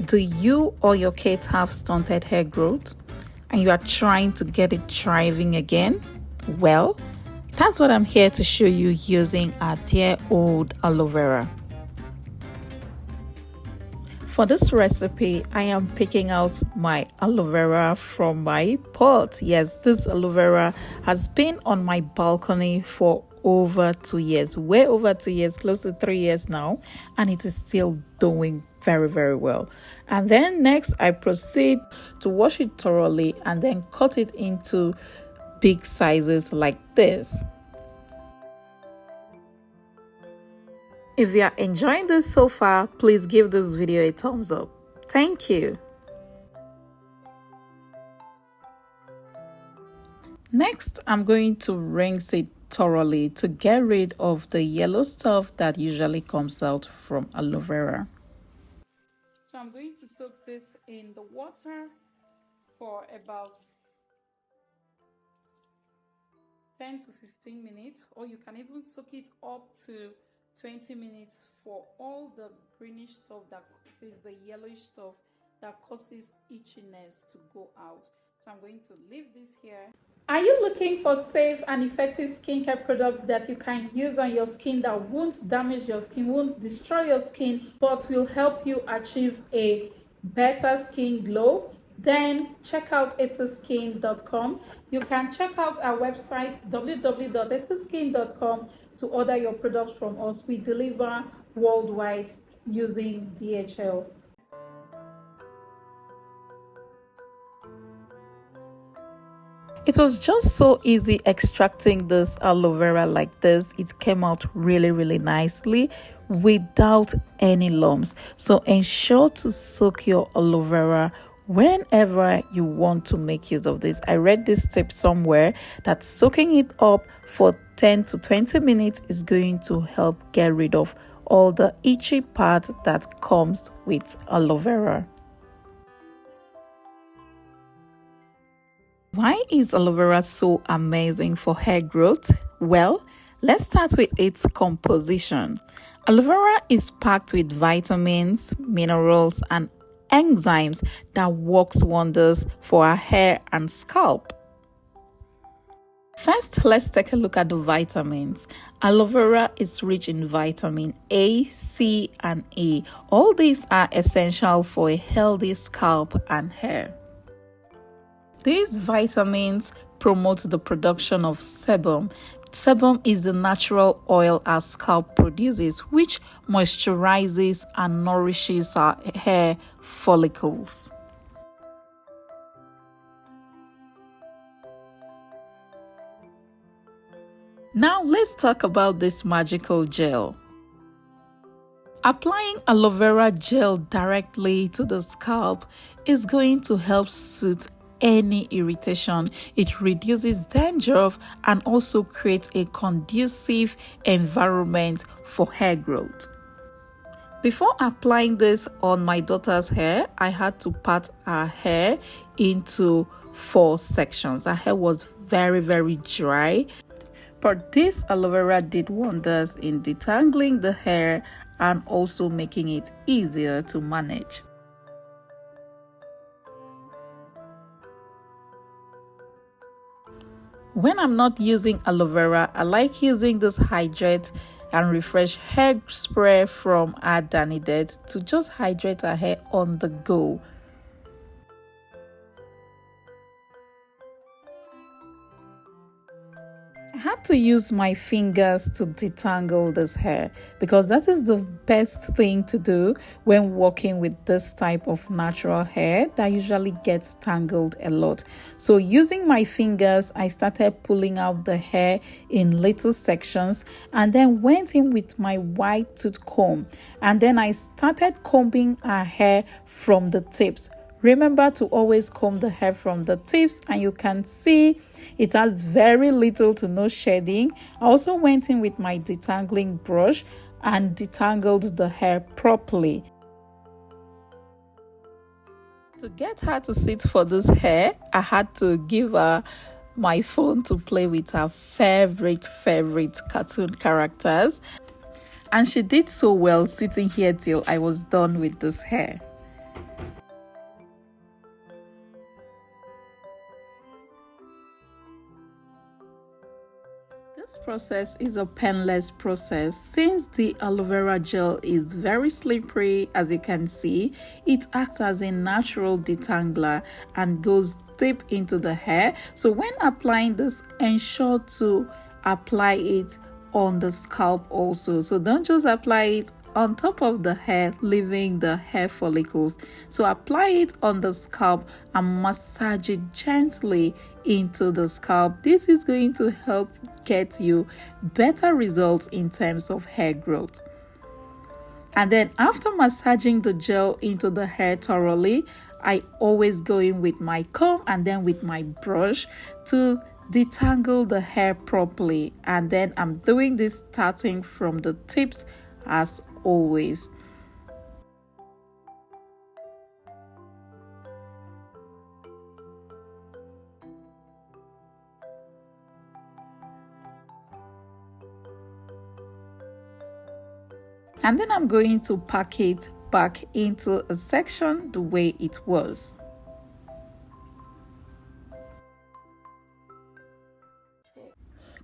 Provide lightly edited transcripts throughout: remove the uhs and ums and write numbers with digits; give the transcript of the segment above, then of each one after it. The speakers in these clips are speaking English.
Do you or your kids have stunted hair growth and you are trying to get it thriving again? Well, that's what I'm here to show you using our dear old aloe vera. For this recipe, I am picking out my aloe vera from my pot. Yes, this aloe vera has been on my balcony for over 2 years, way over 2 years, close to 3 years now, and it is still doing very well. And then next I proceed to wash it thoroughly and then cut it into big sizes like this. If you are enjoying this so far, please give this video a thumbs up. Thank you. Next, I'm going to rinse it thoroughly to get rid of the yellow stuff that usually comes out from aloe vera. So I'm going to soak this in the water for about 10 to 15 minutes, or you can even soak it up to 20 minutes for all the greenish stuff that causes the yellowish stuff that causes itchiness to go out. So I'm going to leave this here. Are you looking for safe and effective skincare products that you can use on your skin that won't damage your skin, won't destroy your skin, but will help you achieve a better skin glow? Then check out etoskin.com. You can check out our website www.etoskin.com to order your products from us. We deliver worldwide using DHL. It was just so easy extracting this aloe vera like this. It came out really nicely without any lumps. So ensure to soak your aloe vera whenever you want to make use of this. I read this tip somewhere that soaking it up for 10 to 20 minutes is going to help get rid of all the itchy part that comes with aloe vera. Why is aloe vera so amazing for hair growth? Well, let's start with its composition. Aloe vera is packed with vitamins, minerals, and enzymes that works wonders for our hair and scalp. First, let's take a look at the vitamins. Aloe vera is rich in vitamin A, C, and E. All these are essential for a healthy scalp and hair. These vitamins promote the production of sebum. Sebum is the natural oil our scalp produces, which moisturizes and nourishes our hair follicles. Now let's talk about this magical gel. Applying aloe vera gel directly to the scalp is going to help soothe any irritation. It reduces dandruff and also creates a conducive environment for hair growth. Before applying this on my daughter's hair, I had to part her hair into 4 sections. Her hair was very dry, but this aloe vera did wonders in detangling the hair and also making it easier to manage. When I'm not using aloe vera, I like using this Hydrate and Refresh hair spray from our Danidette to just hydrate our hair on the go. I had to use my fingers to detangle this hair because that is the best thing to do when working with this type of natural hair that usually gets tangled a lot. So using my fingers, I started pulling out the hair in little sections and then went in with my white tooth comb, and then I started combing her hair from the tips. Remember to always comb the hair from the tips, and you can see it has very little to no shedding. I also went in with my detangling brush and detangled the hair properly. To get her to sit for this hair, I had to give her my phone to play with her favorite cartoon characters, and she did so well sitting here till I was done with this hair. process is a painless process. Since the aloe vera gel is very slippery, as you can see, it acts as a natural detangler and goes deep into the hair. So when applying this, ensure to apply it on the scalp also. So don't just apply it on top of the hair, leaving the hair follicles. So apply it on the scalp and massage it gently into the scalp. This is going to help get you better results in terms of hair growth. And then after massaging the gel into the hair thoroughly, I always go in with my comb and then with my brush to detangle the hair properly. And then I'm doing this starting from the tips as always. And then I'm going to pack it back into a section the way it was.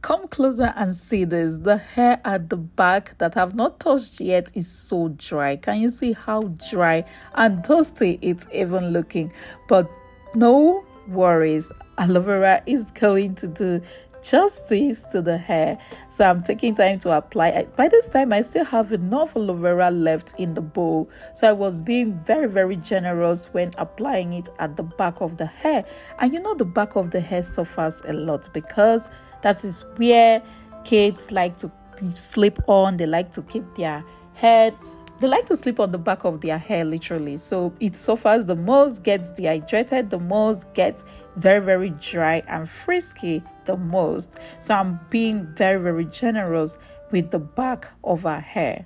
Come closer and see this. The hair at the back that I've not touched yet is so dry. Can you see how dry and dusty it's even looking? But no worries, aloe vera is going to do justice to the hair. So I'm taking time to apply. By this time I still have enough aloe vera left in the bowl, so I was being very generous when applying it at the back of the hair. And you know, the back of the hair suffers a lot because that is where kids like to sleep on. They like to keep their head. They like to sleep on the back of their hair, literally. So it suffers the most, gets dehydrated the most, gets very dry and frisky the most. So I'm being very generous with the back of our hair.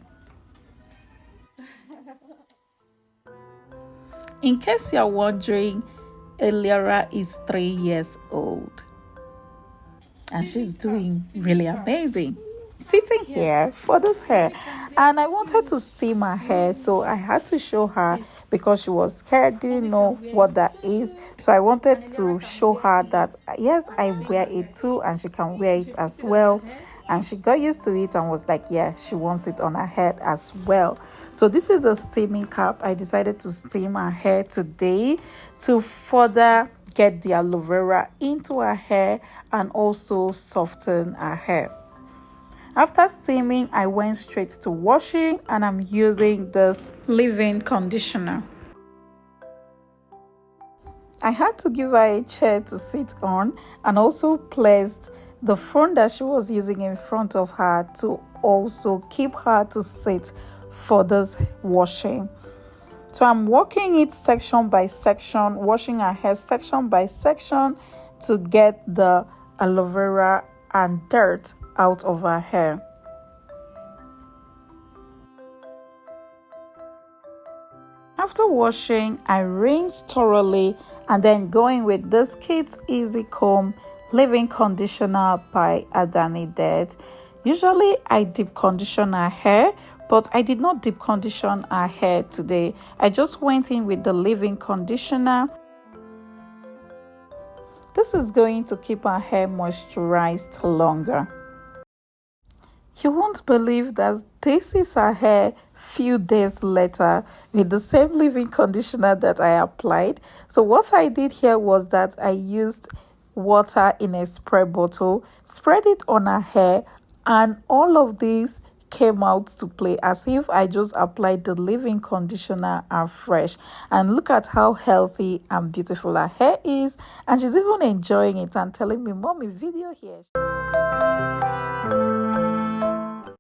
In case you're wondering, Eliara is 3 years old. And she's doing really amazing. Sitting here for this hair, and I wanted to steam her hair, so I had to show her because she was scared, didn't know what that is. So I wanted to show her that yes, I wear it too and she can wear it as well. And she got used to it and was like, yeah, she wants it on her head as well. So this is a steaming cap. I decided to steam her hair today to further get the aloe vera into her hair and also soften her hair. After steaming, I went straight to washing, and I'm using this leave-in conditioner. I had to give her a chair to sit on and also placed the phone that she was using in front of her to also keep her to sit for this washing. So I'm working it section by section, washing her hair section by section to get the aloe vera and dirt out of her hair. After washing, I rinse thoroughly and then going with this Kids Easy Comb Leave-In Conditioner by Adani Dead. Usually I deep condition her hair, but I did not deep condition her hair today. I just went in with the leave-in conditioner. This is going to keep her hair moisturized longer. You won't believe that this is her hair few days later with the same leave-in conditioner that I applied. So what I did here was that I used water in a spray bottle, spread it on her hair, and all of this came out to play as if I just applied the leave-in conditioner and fresh. And look at how healthy and beautiful her hair is, and she's even enjoying it and telling me, "Mommy, video here."